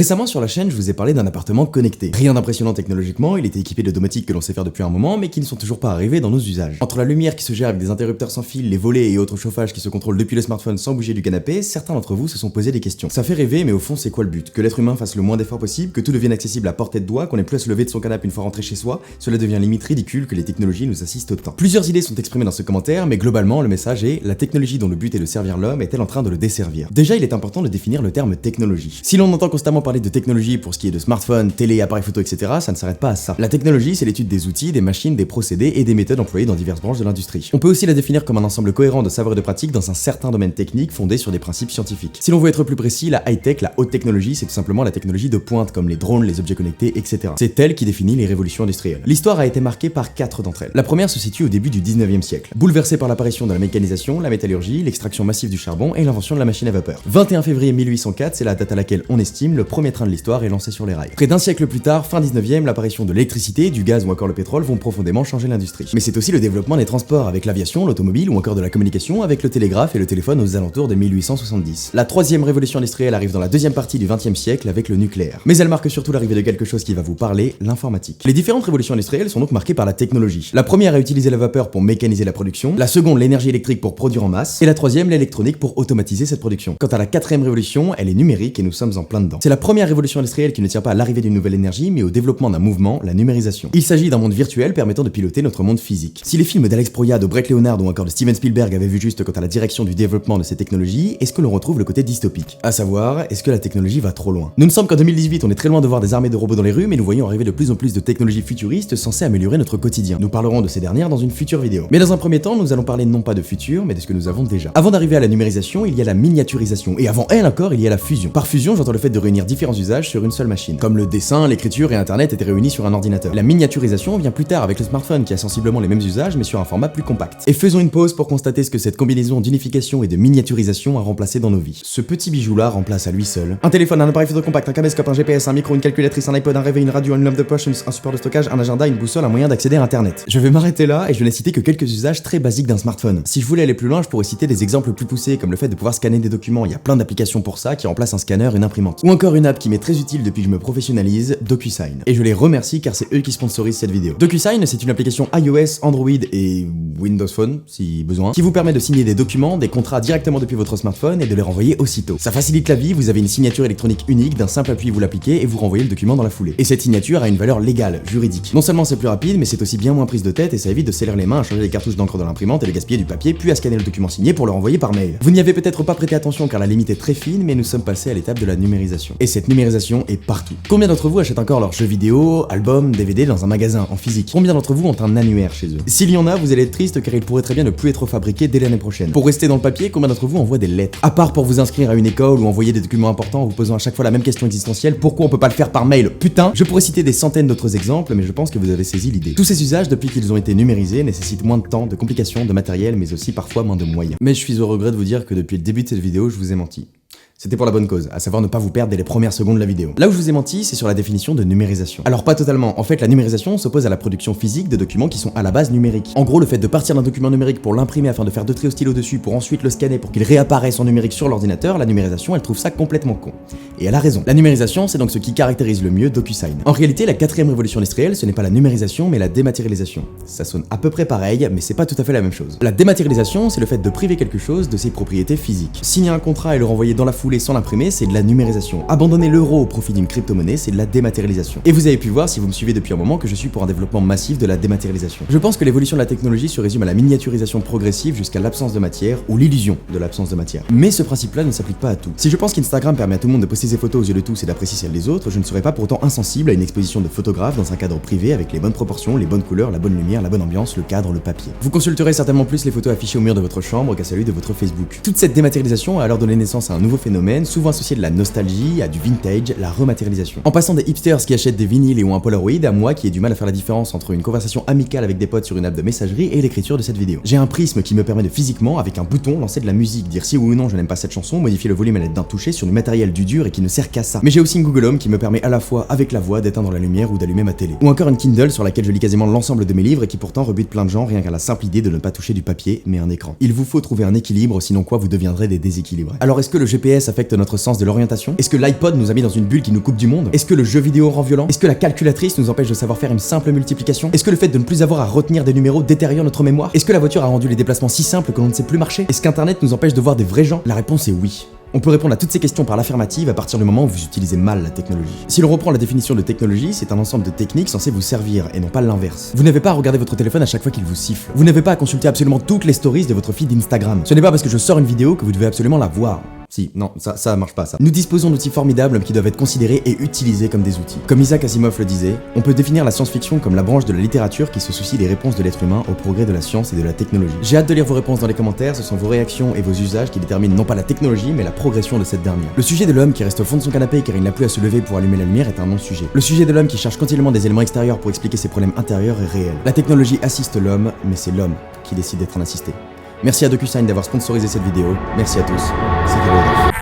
Récemment sur la chaîne, je vous ai parlé d'un appartement connecté. Rien d'impressionnant technologiquement, il était équipé de domotique que l'on sait faire depuis un moment, mais qui ne sont toujours pas arrivés dans nos usages. Entre la lumière qui se gère avec des interrupteurs sans fil, les volets et autres chauffages qui se contrôlent depuis le smartphone sans bouger du canapé, certains d'entre vous se sont posé des questions. Ça fait rêver, mais au fond c'est quoi le but? Que l'être humain fasse le moins d'efforts possible, que tout devienne accessible à portée de doigt, qu'on ait plus à se lever de son canapé une fois rentré chez soi, cela devient limite ridicule que les technologies nous assistent autant. Plusieurs idées sont exprimées dans ce commentaire, mais globalement le message est: la technologie dont le but est de servir l'homme est-elle en train de le desservir? Déjà il est important de définir le terme technologie. Si l'on entend constamment parler de technologie pour ce qui est de smartphones, télé, appareils photo, etc., ça ne s'arrête pas à ça. La technologie, c'est l'étude des outils, des machines, des procédés et des méthodes employées dans diverses branches de l'industrie. On peut aussi la définir comme un ensemble cohérent de savoirs et de pratiques dans un certain domaine technique fondé sur des principes scientifiques. Si l'on veut être plus précis, la high-tech, la haute technologie, c'est tout simplement la technologie de pointe comme les drones, les objets connectés, etc. C'est elle qui définit les révolutions industrielles. L'histoire a été marquée par 4 d'entre elles. La première se situe au début du 19e siècle, bouleversée par l'apparition de la mécanisation, la métallurgie, l'extraction massive du charbon et l'invention de la machine à vapeur. 21 février 1804, c'est la date à laquelle on estime le premier train de l'histoire est lancé sur les rails. Près d'un siècle plus tard, fin 19e, l'apparition de l'électricité, du gaz ou encore le pétrole vont profondément changer l'industrie. Mais c'est aussi le développement des transports avec l'aviation, l'automobile ou encore de la communication avec le télégraphe et le téléphone aux alentours de 1870. La troisième révolution industrielle arrive dans la deuxième partie du 20e siècle avec le nucléaire. Mais elle marque surtout l'arrivée de quelque chose qui va vous parler, l'informatique. Les différentes révolutions industrielles sont donc marquées par la technologie. La première a utilisé la vapeur pour mécaniser la production, la seconde l'énergie électrique pour produire en masse, et la troisième l'électronique pour automatiser cette production. Quant à la quatrième révolution, elle est numérique et nous sommes en plein dedans. C'est la première révolution industrielle qui ne tient pas à l'arrivée d'une nouvelle énergie, mais au développement d'un mouvement, la numérisation. Il s'agit d'un monde virtuel permettant de piloter notre monde physique. Si les films d'Alex Proyas, de Brett Leonard ou encore de Steven Spielberg avaient vu juste quant à la direction du développement de ces technologies, est-ce que l'on retrouve le côté dystopique? À savoir, est-ce que la technologie va trop loin? Nous ne sommes qu'en 2018, on est très loin de voir des armées de robots dans les rues, mais nous voyons arriver de plus en plus de technologies futuristes censées améliorer notre quotidien. Nous parlerons de ces dernières dans une future vidéo. Mais dans un premier temps, nous allons parler non pas de futur, mais de ce que nous avons déjà. Avant d'arriver à la numérisation, il y a la miniaturisation, et avant elle encore, il y a la fusion. Par fusion, j'entends le fait de réunir différents usages sur une seule machine, comme le dessin, l'écriture et internet étaient réunis sur un ordinateur. La miniaturisation vient plus tard avec le smartphone qui a sensiblement les mêmes usages mais sur un format plus compact. Et faisons une pause pour constater ce que cette combinaison d'unification et de miniaturisation a remplacé dans nos vies. Ce petit bijou-là remplace à lui seul un téléphone, un appareil photo compact, un caméscope, un GPS, un micro, une calculatrice, un iPod, un réveil, une radio, une lampe de poche, un support de stockage, un agenda, une boussole, un moyen d'accéder à internet. Je vais m'arrêter là et je n'ai cité que quelques usages très basiques d'un smartphone. Si je voulais aller plus loin, je pourrais citer des exemples plus poussés comme le fait de pouvoir scanner des documents. Il y a plein d'applications pour ça qui remplacent un scanner, une imprimante. Ou encore une app qui m'est très utile depuis que je me professionnalise, DocuSign. Et je les remercie car c'est eux qui sponsorisent cette vidéo. DocuSign, c'est une application iOS, Android et Windows Phone, si besoin, qui vous permet de signer des documents, des contrats directement depuis votre smartphone et de les renvoyer aussitôt. Ça facilite la vie, vous avez une signature électronique unique, d'un simple appui vous l'appliquez et vous renvoyez le document dans la foulée. Et cette signature a une valeur légale, juridique. Non seulement c'est plus rapide, mais c'est aussi bien moins prise de tête et ça évite de salir les mains à changer les cartouches d'encre de l'imprimante et de gaspiller du papier, puis à scanner le document signé pour le renvoyer par mail. Vous n'y avez peut-être pas prêté attention car la limite est très fine, mais nous sommes passés à l'étape de la numérisation. Et cette numérisation est partout. Combien d'entre vous achètent encore leurs jeux vidéo, albums, DVD dans un magasin, en physique? Combien d'entre vous ont un annuaire chez eux? S'il y en a, vous allez être triste car il pourrait très bien ne plus être fabriqué dès l'année prochaine. Pour rester dans le papier, combien d'entre vous envoient des lettres? À part pour vous inscrire à une école ou envoyer des documents importants en vous posant à chaque fois la même question existentielle, pourquoi on peut pas le faire par mail? Putain, je pourrais citer des centaines d'autres exemples, mais je pense que vous avez saisi l'idée. Tous ces usages, depuis qu'ils ont été numérisés, nécessitent moins de temps, de complications, de matériel, mais aussi parfois moins de moyens. Mais je suis au regret de vous dire que depuis le début de cette vidéo, je vous ai menti. C'était pour la bonne cause, à savoir ne pas vous perdre dès les premières secondes de la vidéo. Là où je vous ai menti, c'est sur la définition de numérisation. Alors pas totalement, en fait la numérisation s'oppose à la production physique de documents qui sont à la base numériques. En gros, le fait de partir d'un document numérique pour l'imprimer afin de faire 2 traits au stylo dessus pour ensuite le scanner pour qu'il réapparaisse en numérique sur l'ordinateur, la numérisation elle trouve ça complètement con. Et elle a raison. La numérisation c'est donc ce qui caractérise le mieux DocuSign. En réalité, la quatrième révolution industrielle ce n'est pas la numérisation mais la dématérialisation. Ça sonne à peu près pareil, mais c'est pas tout à fait la même chose. La dématérialisation c'est le fait de priver quelque chose de ses propriétés physiques. Signer un contrat et le renvoyer dans la foulée sans l'imprimer, c'est de la numérisation. Abandonner l'euro au profit d'une crypto-monnaie, c'est de la dématérialisation. Et vous avez pu voir, si vous me suivez depuis un moment, que je suis pour un développement massif de la dématérialisation. Je pense que l'évolution de la technologie se résume à la miniaturisation progressive jusqu'à l'absence de matière, ou l'illusion de l'absence de matière. Mais ce principe-là ne s'applique pas à tout. Si je pense qu'Instagram permet à tout le monde de poster ses photos aux yeux de tous et d'apprécier celles des autres, je ne serais pas pour autant insensible à une exposition de photographes dans un cadre privé avec les bonnes proportions, les bonnes couleurs, la bonne lumière, la bonne ambiance, le cadre, le papier. Vous consulterez certainement plus les photos affichées au mur de votre chambre qu'à celui de votre Facebook. Toute cette dématérialisation a alors donné naissance à un nouveau phénomène, souvent associé de la nostalgie, à du vintage, la rematérialisation. En passant des hipsters qui achètent des vinyles et ou un Polaroid à moi qui ai du mal à faire la différence entre une conversation amicale avec des potes sur une app de messagerie et l'écriture de cette vidéo. J'ai un prisme qui me permet de physiquement, avec un bouton, lancer de la musique, dire si oui ou non je n'aime pas cette chanson, modifier le volume à l'aide d'un toucher sur du matériel du dur et qui ne sert qu'à ça. Mais j'ai aussi une Google Home qui me permet à la fois avec la voix d'éteindre la lumière ou d'allumer ma télé. Ou encore une Kindle sur laquelle je lis quasiment l'ensemble de mes livres et qui pourtant rebute plein de gens rien qu'à la simple idée de ne pas toucher du papier mais un écran. Il vous faut trouver un équilibre sinon quoi vous deviendrez des déséquilibrés. Alors est-ce que le GPS affecte notre sens de l'orientation? Est-ce que l'iPod nous a mis dans une bulle qui nous coupe du monde? Est-ce que le jeu vidéo rend violent? Est-ce que la calculatrice nous empêche de savoir faire une simple multiplication? Est-ce que le fait de ne plus avoir à retenir des numéros détériore notre mémoire? Est-ce que la voiture a rendu les déplacements si simples que l'on ne sait plus marcher? Est-ce qu'Internet nous empêche de voir des vrais gens? La réponse est oui. On peut répondre à toutes ces questions par l'affirmative à partir du moment où vous utilisez mal la technologie. Si l'on reprend la définition de technologie, c'est un ensemble de techniques censées vous servir et non pas l'inverse. Vous n'avez pas à regarder votre téléphone à chaque fois qu'il vous siffle. Vous n'avez pas à consulter absolument toutes les stories de votre feed Instagram. Ce n'est pas parce que je sors une vidéo que vous devez absolument la voir. Si, non, ça marche pas ça. Nous disposons d'outils formidables qui doivent être considérés et utilisés comme des outils. Comme Isaac Asimov le disait, on peut définir la science-fiction comme la branche de la littérature qui se soucie des réponses de l'être humain au progrès de la science et de la technologie. J'ai hâte de lire vos réponses dans les commentaires, ce sont vos réactions et vos usages qui déterminent non pas la technologie mais la progression de cette dernière. Le sujet de l'homme qui reste au fond de son canapé car il n'a plus à se lever pour allumer la lumière est un non-sujet. Le sujet de l'homme qui cherche continuellement des éléments extérieurs pour expliquer ses problèmes intérieurs est réel. La technologie assiste l'homme, mais c'est l'homme qui décide d'être en assisté. Merci à DocuSign d'avoir sponsorisé cette vidéo, merci à tous, c'était Rodolphe.